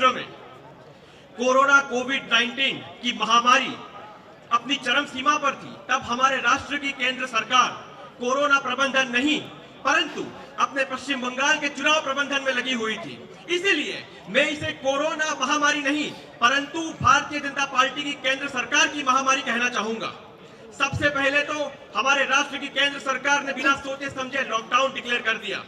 राष्ट्र में कोरोना कोविड-19 की महामारी अपनी चरम सीमा पर थी, तब हमारे राष्ट्र की केंद्र सरकार कोरोना प्रबंधन नहीं परंतु अपने पश्चिम बंगाल के चुनाव प्रबंधन में लगी हुई थी। इसीलिए मैं इसे कोरोना महामारी नहीं परंतु भारतीय जनता पार्टी की केंद्र सरकार की महामारी कहना चाहूंगा। सबसे पहले तो हमारे राष्ट्र की केंद्र सरकार ने बिना सोचे समझे लॉकडाउन डिक्लेयर कर दिया।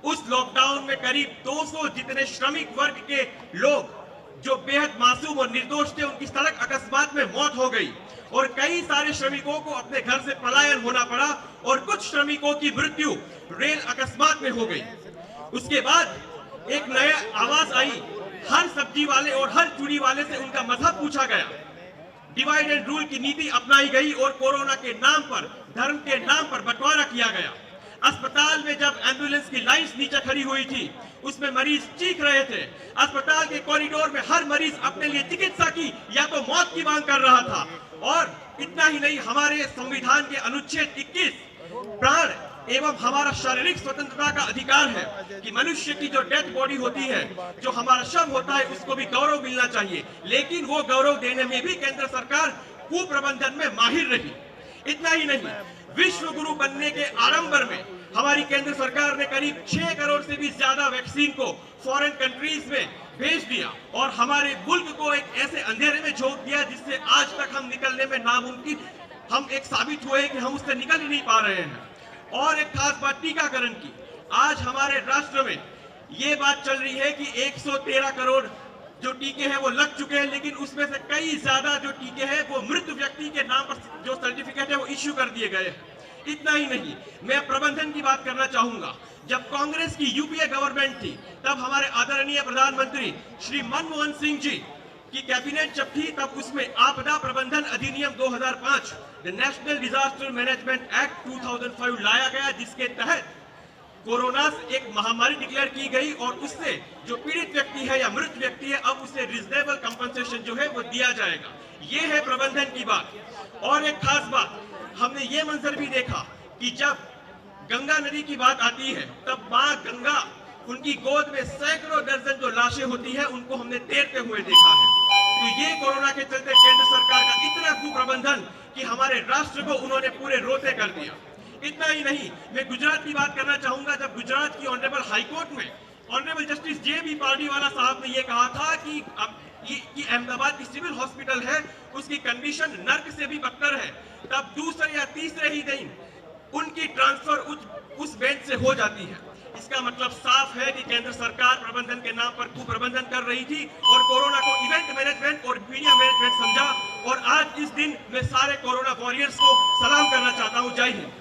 उस लॉकडाउन में करीब 200 जितने श्रमिक वर्ग के लोग जो बेहद मासूम और निर्दोष थे, उनकी सड़क अकस्मात में मौत हो गई और कई सारे श्रमिकों को अपने घर से पलायन होना पड़ा और कुछ श्रमिकों की मृत्यु रेल अकस्मात में हो गई। उसके बाद एक नया आवाज आई, हर सब्जी वाले और हर चूड़ी वाले से उनका मजहब पूछा गया। डिवाइड एंड रूल की नीति अपनाई गई और कोरोना के नाम पर, धर्म के नाम पर बंटवारा किया गया। अस्पताल में जब एम्बुलेंस की लाइंस नीचे खड़ी हुई थी, उसमें मरीज चीख रहे थे। अस्पताल के कॉरिडोर में हर मरीज अपने लिए चिकित्सा की या तो मौत की मांग कर रहा था। और इतना ही नहीं, हमारे संविधान के अनुच्छेद 21 प्राण एवं हमारा शारीरिक स्वतंत्रता का अधिकार है कि मनुष्य की जो डेड बॉडी होती है, जो हमारा शव होता है, उसको भी गौरव मिलना चाहिए। लेकिन वो गौरव देने में भी केंद्र सरकार कुप्रबंधन में माहिर रही। इतना ही नहीं, विश्व गुरु बनने के आडंबर में हमारी केंद्र सरकार ने करीब 6 करोड़ से भी ज्यादा वैक्सीन को फॉरेन कंट्रीज में भेज दिया और हमारे मुल्क को एक ऐसे अंधेरे में झोंक दिया जिससे आज तक हम निकलने में नामुमकिन हम एक साबित हुए कि हम उससे निकल ही नहीं पा रहे हैं। और एक खास बात टीकाकरण की, आज हमारे राष्ट्र में ये बात चल रही है कि 113 करोड़ जो टीके हैं वो लग चुके हैं, लेकिन उसमें से कई ज्यादा जो टीके हैं वो मृत व्यक्ति के नाम पर जो सर्टिफिकेट है वो इश्यू कर दिए गए हैं। इतना ही नहीं, मैं प्रबंधन की बात करना चाहूंगा। जब कांग्रेस की यूपीए गवर्नमेंट थी, तब हमारे आदरणीय प्रधानमंत्री श्री मनमोहन सिंह जी की कैबिनेट जब थी, तब उसमें आपदा प्रबंधन अधिनियम 2005 the national disaster management act 2005 लाया गया, जिसके तहत कोरोना से एक महामारी डिक्लेयर की गई और उससे जो पीड़ित व्यक्ति है या मृत व्यक्ति है, अब उसे रिजनेबल कंपनसेशन जो है वो दिया जाएगा। ये है प्रबंधन की बात। और एक खास बात, हमने ये मंजर भी देखा कि जब गंगा नदी की बात आती है, तब माँ गंगा, उनकी गोद में सैकड़ों दर्जन जो लाशें होती है, उनको हमने तैरते हुए देखा है। तो ये कोरोना के चलते केंद्र सरकार का इतना कुप्रबंधन कि हमारे राष्ट्र को उन्होंने पूरे रोते कर दिया। इतना ही नहीं, मैं गुजरात की बात करना चाहूंगा। जब गुजरात की ऑनरेबल हाईकोर्ट में ऑनरेबल जस्टिस जे.बी. पार्डीवाला साहब ने ये कहा था कि अहमदाबाद की सिविल हॉस्पिटल है, उसकी कंडीशन नर्क से भी बदतर है, तब दूसरे या तीसरे ही दिन उनकी ट्रांसफर उस बेंच से हो जाती है। इसका मतलब साफ है कि केंद्र सरकार प्रबंधन के नाम पर कुप्रबंधन कर रही थी और कोरोना को इवेंट मैनेजमेंट और मीडिया मैनेजमेंट समझा। और आज इस दिन मैं सारे कोरोना वॉरियर्स को सलाम करना चाहता हूं। जय हिंद।